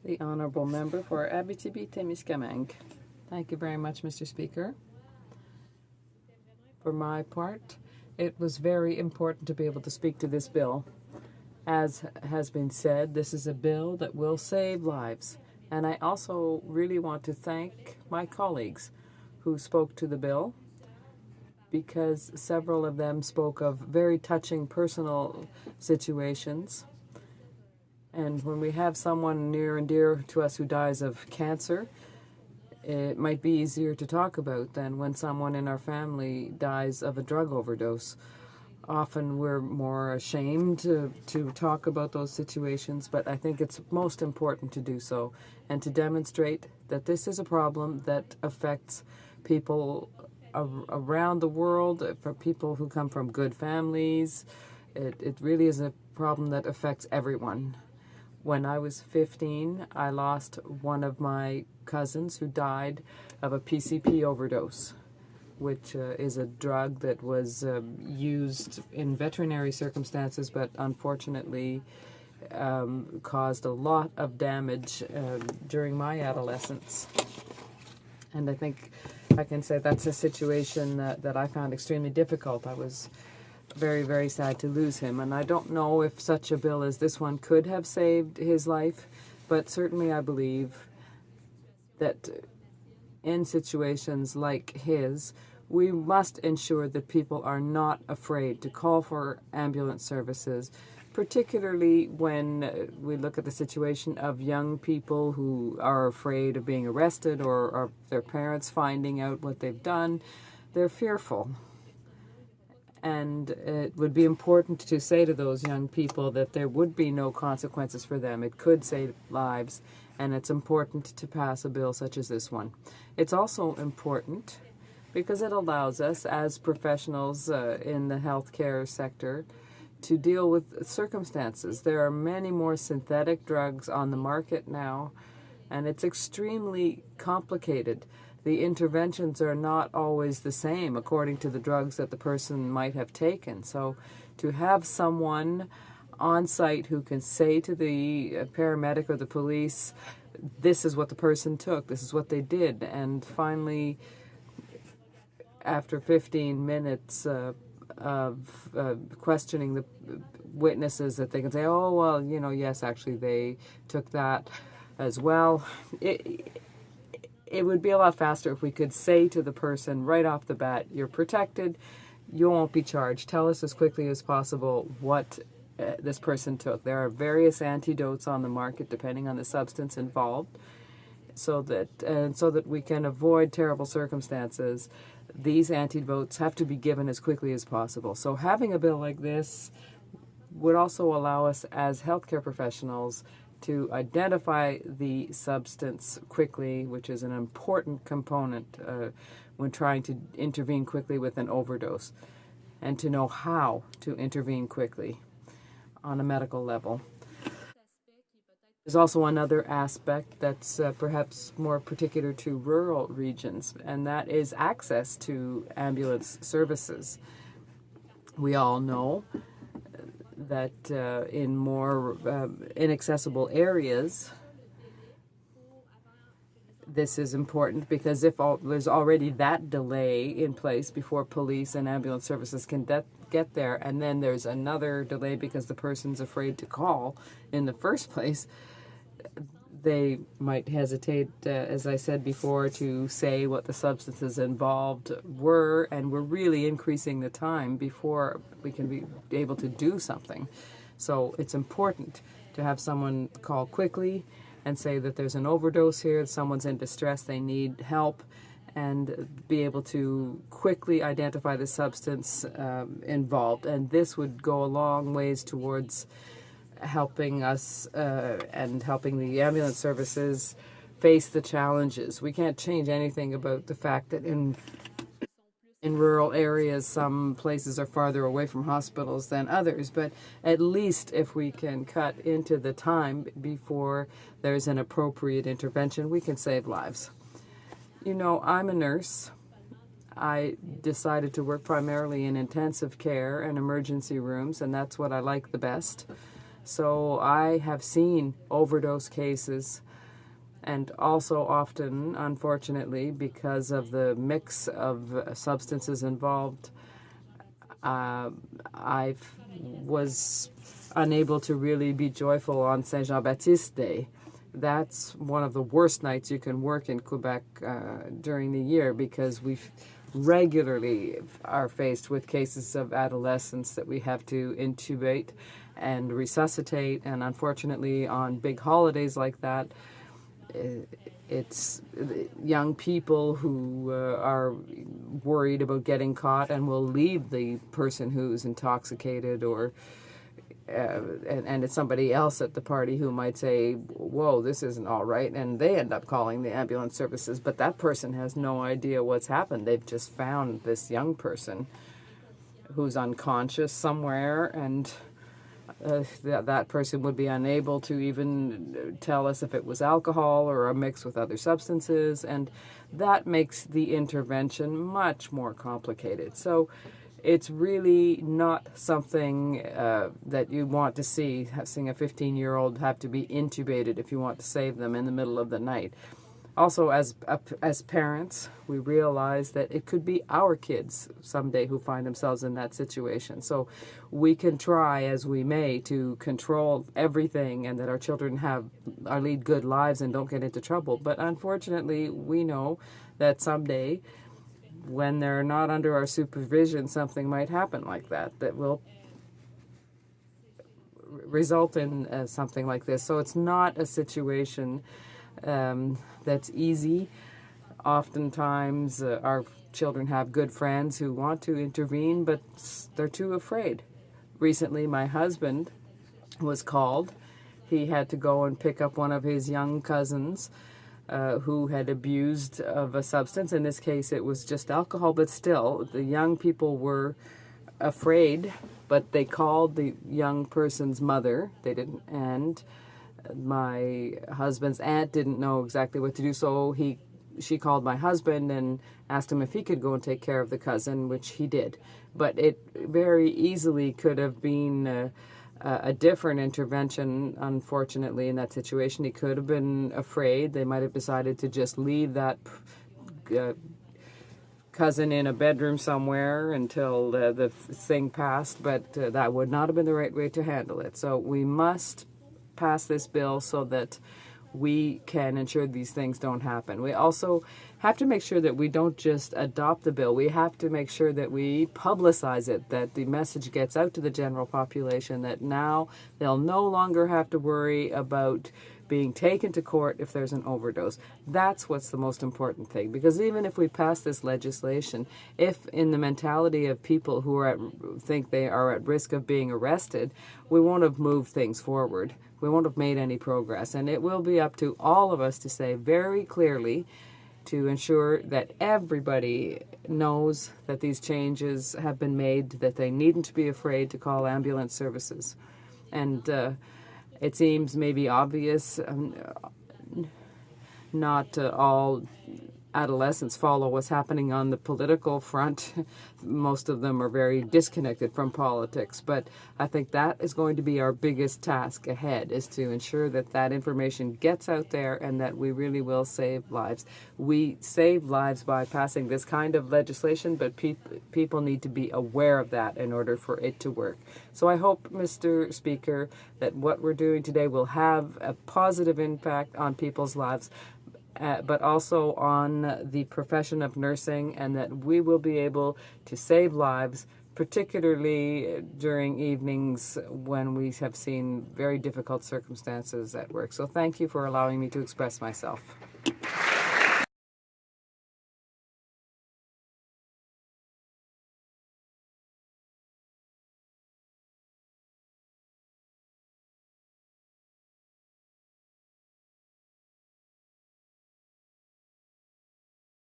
The Honourable Member for Abitibi-Témiscamingue. Thank you very much, Mr. Speaker. For my part, it was very important to be able to speak to this bill. As has been said, this is a bill that will save lives. And I also really want to thank my colleagues who spoke to the bill, because several of them spoke of very touching personal situations. And when we have someone near and dear to us who dies of cancer, it might be easier to talk about than when someone in our family dies of a drug overdose. Often we're more ashamed to talk about those situations, but I think it's most important to do so and to demonstrate that this is a problem that affects people around the world, for people who come from good families. It really is a problem that affects everyone. When I was 15, I lost one of my cousins who died of a PCP overdose, which is a drug that was used in veterinary circumstances, but unfortunately caused a lot of damage during my adolescence. And I think I can say that's a situation that I found extremely difficult. I was very, very sad to lose him, and I don't know if such a bill as this one could have saved his life, but certainly I believe that in situations like his, we must ensure that people are not afraid to call for ambulance services, particularly when we look at the situation of young people who are afraid of being arrested or their parents finding out what they've done. They're fearful. And it would be important to say to those young people that there would be no consequences for them. It could save lives, and it's important to pass a bill such as this one. It's also important because it allows us as professionals in the healthcare sector to deal with circumstances. There are many more synthetic drugs on the market now, and it's extremely complicated. The interventions are not always the same according to the drugs that the person might have taken. So to have someone on site who can say to the paramedic or the police, this is what the person took, this is what they did, and finally, after 15 minutes of questioning the witnesses, that they can say, oh, well, you know, yes, actually they took that as well. It would be a lot faster if we could say to the person right off the bat, you're protected, you won't be charged. Tell us as quickly as possible what this person took. There are various antidotes on the market depending on the substance involved, so that we can avoid terrible circumstances. These antidotes have to be given as quickly as possible. So having a bill like this would also allow us as healthcare professionals to identify the substance quickly, which is an important component when trying to intervene quickly with an overdose, and to know how to intervene quickly on a medical level. There's also another aspect that's perhaps more particular to rural regions, and that is access to ambulance services. We all know that in more inaccessible areas, this is important, because if there's already that delay in place before police and ambulance services can get there, and then there's another delay because the person's afraid to call in the first place, they might hesitate, as I said before, to say what the substances involved were, and we're really increasing the time before we can be able to do something. So it's important to have someone call quickly and say that there's an overdose here, someone's in distress, they need help, and be able to quickly identify the substance involved. And this would go a long ways towards helping us and helping the ambulance services face the challenges. We can't change anything about the fact that in rural areas, some places are farther away from hospitals than others, but at least if we can cut into the time before there's an appropriate intervention, we can save lives. You know, I'm a nurse. I decided to work primarily in intensive care and emergency rooms, and that's what I like the best. So I have seen overdose cases And also often, unfortunately, because of the mix of substances involved, I was unable to really be joyful on Saint Jean-Baptiste Day. That's one of the worst nights you can work in Quebec during the year, because we regularly are faced with cases of adolescents that we have to intubate and resuscitate. And unfortunately, on big holidays like that, it's young people who are worried about getting caught and will leave the person who's intoxicated, or and it's somebody else at the party who might say, whoa, this isn't all right, and they end up calling the ambulance services, but that person has no idea what's happened. They've just found this young person who's unconscious somewhere, and that person would be unable to even tell us if it was alcohol or a mix with other substances, and that makes the intervention much more complicated. So it's really not something that you want to see, seeing a 15-year-old have to be intubated if you want to save them in the middle of the night. Also, as parents, we realize that it could be our kids someday who find themselves in that situation. So we can try as we may to control everything, and that our children lead good lives and don't get into trouble. But unfortunately, we know that someday, when they're not under our supervision, something might happen like that will result in something like this. So it's not a situation that's easy. Oftentimes, our children have good friends who want to intervene, but they're too afraid. Recently, my husband was called. He had to go and pick up one of his young cousins who had abused of a substance. In this case, it was just alcohol, but still, the young people were afraid, but they called the young person's mother. They didn't, and my husband's aunt didn't know exactly what to do, so she called my husband and asked him if he could go and take care of the cousin, which he did. But it very easily could have been a different intervention, unfortunately, in that situation. He could have been afraid. They might have decided to just leave that cousin in a bedroom somewhere until the thing passed, but that would not have been the right way to handle it. So we must pass this bill so that we can ensure these things don't happen. We also have to make sure that we don't just adopt the bill. We have to make sure that we publicize it, that the message gets out to the general population, that now they'll no longer have to worry about being taken to court if there's an overdose. That's what's the most important thing, because even if we pass this legislation, if in the mentality of people who think they are at risk of being arrested, we won't have moved things forward. We won't have made any progress, and it will be up to all of us to say very clearly, to ensure that everybody knows that these changes have been made, that they needn't be afraid to call ambulance services. And it seems maybe obvious, not all adolescents follow what's happening on the political front. Most of them are very disconnected from politics, but I think that is going to be our biggest task ahead, is to ensure that that information gets out there and that we really will save lives. We save lives by passing this kind of legislation, but people need to be aware of that in order for it to work. So I hope, Mr. Speaker, that what we're doing today will have a positive impact on people's lives, but also on the profession of nursing, and that we will be able to save lives, particularly during evenings when we have seen very difficult circumstances at work. So thank you for allowing me to express myself.